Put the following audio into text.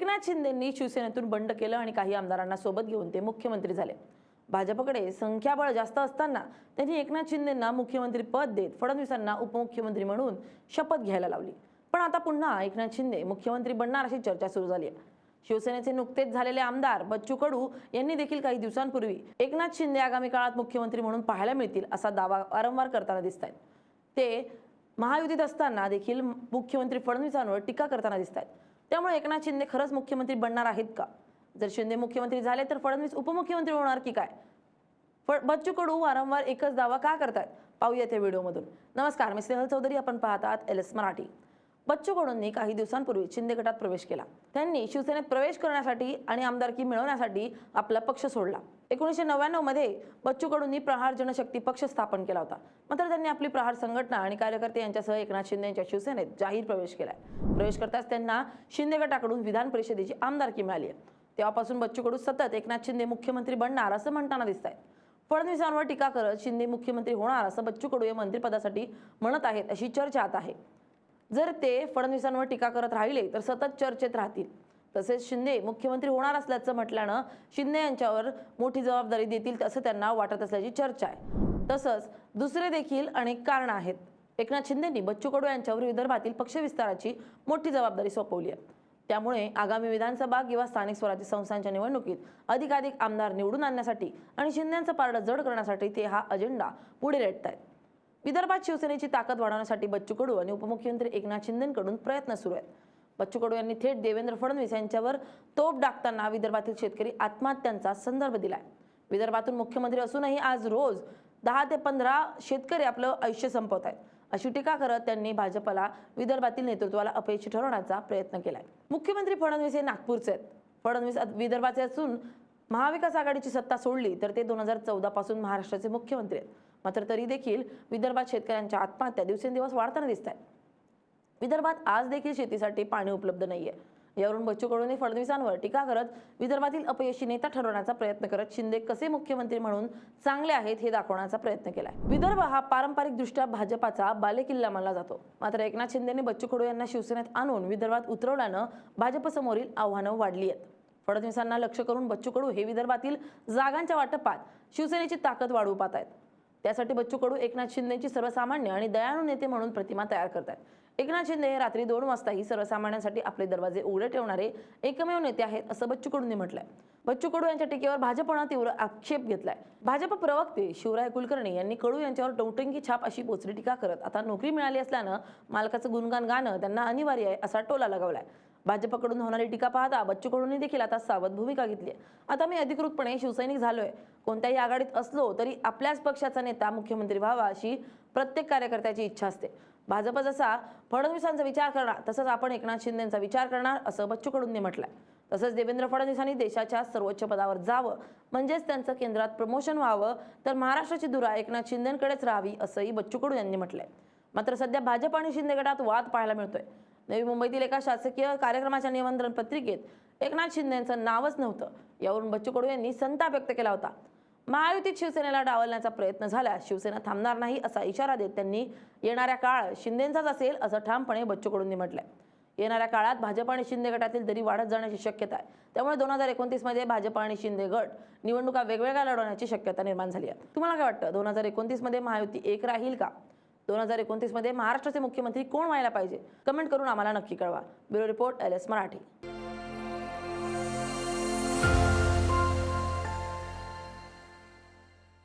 एकनाथ शिंदेंनी शिवसेनेतून बंड केलं आणि काही आमदारांना सोबत घेऊन ते मुख्यमंत्री झाले। भाजपकडे संख्याबळ जास्त असताना त्यांनी एकनाथ शिंदेंना मुख्यमंत्री पद देत फडणवीसांना उपमुख्यमंत्री म्हणून शपथ घ्यायला लावली। पण आता पुन्हा एकनाथ शिंदे मुख्यमंत्री बनणार अशी चर्चा सुरू झाली आहे। शिवसेनेचे नुकतेच झालेले आमदार बच्चू कडू यांनी देखील काही दिवसांपूर्वी एकनाथ शिंदे आगामी काळात मुख्यमंत्री म्हणून पाहायला मिळतील असा दावा वारंवार करताना दिसतात। ते महायुतीत असताना देखील मुख्यमंत्री फडणवीसांवर टीका करताना दिसतात। त्यामुळे एकनाथ शिंदे खरंच मुख्यमंत्री बनणार आहेत का? जर शिंदे मुख्यमंत्री झाले तर फडणवीस उपमुख्यमंत्री होणार की काय? बच्चू कडू वारंवार एकच दावा का करतात? पाहूया त्या व्हिडिओमधून। नमस्कार, मी स्नेहल चौधरी, आपण पाहतात LS मराठी। बच्चू कडूंनी काही दिवसांपूर्वी शिंदे गटात प्रवेश केला। त्यांनी शिवसेनेत प्रवेश करण्यासाठी आणि आमदारकी मिळवण्यासाठी आपला पक्ष सोडला। 1999 मध्ये बच्चू कडूंनी प्रहार जनशक्ती पक्ष स्थापन केला होता। मात्र त्यांनी आपली प्रहार संघटना आणि कार्यकर्ते यांच्यासह एकनाथ शिंदे यांच्या शिवसेनेत जाहीर प्रवेश केलाय। प्रवेश करताच त्यांना शिंदे गटाकडून विधान परिषदेची आमदारकी मिळाली आहे। तेव्हापासून बच्चू कडू सतत एकनाथ शिंदे मुख्यमंत्री बनणार असं म्हणताना दिसतात। फडणवीसांवर टीका करत शिंदे मुख्यमंत्री होणार असं बच्चू कडू या मंत्रिपदासाठी म्हणत आहेत अशी चर्चा आता आहे। जर ते फडणवीसांवर टीका करत राहिले तर सतत चर्चेत राहतील। तसेच शिंदे मुख्यमंत्री होणार असल्याचं म्हटल्यानं शिंदे यांच्यावर मोठी जबाबदारी देतील असं त्यांना वाटत असल्याची चर्चा आहे। तसंच दुसरे देखील अनेक कारण आहेत। एकनाथ शिंदेंनी बच्चू कडू यांच्यावर विदर्भातील पक्ष विस्ताराची मोठी जबाबदारी सोपवली आहे। त्यामुळे आगामी विधानसभा किंवा स्थानिक स्वराज्य संस्थांच्या निवडणुकीत अधिकाधिक आमदार निवडून आणण्यासाठी आणि शिंदेंचं पारडं जड करण्यासाठी ते हा अजेंडा पुढे रेटतायत। विदर्भात शिवसेनेची ताकद वाढवण्यासाठी बच्चू कडू आणि उपमुख्यमंत्री एकनाथ शिंदेंकडून प्रयत्न सुरू आहेत। बच्चू कडू यांनी थेट देवेंद्र फडणवीस यांच्यावर तोफ डागताना विदर्भातील शेतकरी आत्महत्यांचा संदर्भ दिलाय। विदर्भातून मुख्यमंत्री असूनही आज रोज 10 ते 15 शेतकरी आपलं आयुष्य संपवत आहेत अशी टीका करत त्यांनी भाजपला विदर्भातील नेतृत्वाला अपयशी ठरवण्याचा प्रयत्न केलाय। मुख्यमंत्री फडणवीस हे नागपूरचे आहेत। फडणवीस विदर्भाचे असून महाविकास आघाडीची सत्ता सोडली तर ते 2014 पासून महाराष्ट्राचे मुख्यमंत्री आहेत। मात्र तरी देखील विदर्भात शेतकऱ्यांच्या आत्महत्या दिवसेंदिवस वाढताना दिसत आहेत। विदर्भात आज देखील शेतीसाठी पाणी उपलब्ध नाहीये। यावरून बच्चू कडूंनी फडणवीसांवर टीका करत विदर्भातील अपयशी नेता ठरवण्याचा प्रयत्न करत शिंदे कसे मुख्यमंत्री म्हणून चांगले आहेत हे दाखवण्याचा प्रयत्न केलाय। विदर्भ हा पारंपरिकदृष्ट्या भाजपाचा बालेकिल्ला मानला जातो। मात्र एकनाथ शिंदेंनी बच्चू कडू यांना शिवसेनेत आणून विदर्भात उतरवल्यानं भाजपसमोरील आव्हानं वाढली आहेत। फडणवीसांना लक्ष्य करून बच्चू कडू हे विदर्भातील जागांच्या वाटपात शिवसेनेची ताकद वाढवू पाहत आहेत। त्यासाठी बच्चू कडू एकनाथ शिंदेची सर्वसामान्य आणि दयाळू नेते म्हणून प्रतिमा तयार करतात। एकनाथ शिंदे हे रात्री 2 वाजताही सर्वसामान्यांसाठी आपले दरवाजे उघडे ठेवणारे एकमेव नेते आहेत असं बच्चू कडूंनी म्हटलंय। बच्चू कडू यांच्या टीकेवर भाजपनं तीव्र आक्षेप घेतलाय। भाजप प्रवक्ते शिवराय कुलकर्णी यांनी कडू यांच्यावर टौटंकी छाप अशी बोचरी टीका करत आता नोकरी मिळाली असल्यानं मालकाचं गुणगान गाणं त्यांना अनिवार्य आहे असा टोला लगावलाय। भाजपकडून होणारी टीका पाहता बच्चू कडूंनी देखील आता सावध भूमिका घेतली आहे। आता मी अधिकृतपणे शिवसैनिक झालोय, कोणत्याही आघाडीत असलो तरी आपल्याच पक्षाचा नेता मुख्यमंत्री व्हावा अशी प्रत्येक कार्यकर्त्याची इच्छा असते। भाजप जसा फडणवीसांचा विचार करणार तसंच आपण एकनाथ शिंदेंचा विचार करणार असं बच्चू कडूंनी म्हटलंय। तसंच देवेंद्र फडणवीसांनी देशाच्या सर्वोच्च पदावर जावं म्हणजेच त्यांचं केंद्रात प्रमोशन व्हावं तर महाराष्ट्राची धुरा एकनाथ शिंदेंकडेच राहावी असंही बच्चू कडू यांनी म्हटलंय। मात्र सध्या भाजप आणि शिंदे गटात वाद पाहायला मिळतोय। नवी मुंबईतील एका शासकीय कार्यक्रमाच्या निमंत्रण पत्रिकेत एकनाथ शिंदेंचं नावच नव्हतं। यावरून बच्चू कडू यांनी संताप व्यक्त केला होता। महायुतीत शिवसेनेला डावलण्याचा प्रयत्न झाल्यास शिवसेना थांबणार नाही असा इशारा देत त्यांनी येणाऱ्या काळ शिंदेंचाच असेल असं ठामपणे बच्चू कडूंनी म्हटलंय। येणाऱ्या काळात भाजप आणि शिंदे गटातील दरी वाढत जाण्याची शक्यता आहे। त्यामुळे 2029 मध्ये भाजप आणि शिंदे गट निवडणुका वेगवेगळ्या लढवण्याची शक्यता निर्माण झाली आहे। तुम्हाला काय वाटतं, 2029 मध्ये महायुती एक राहील का? 2029 मध्ये महाराष्ट्राचे मुख्यमंत्री कोण व्हायला पाहिजे? कमेंट करून आम्हाला नक्की कळवा। Bureau report LS Marathi.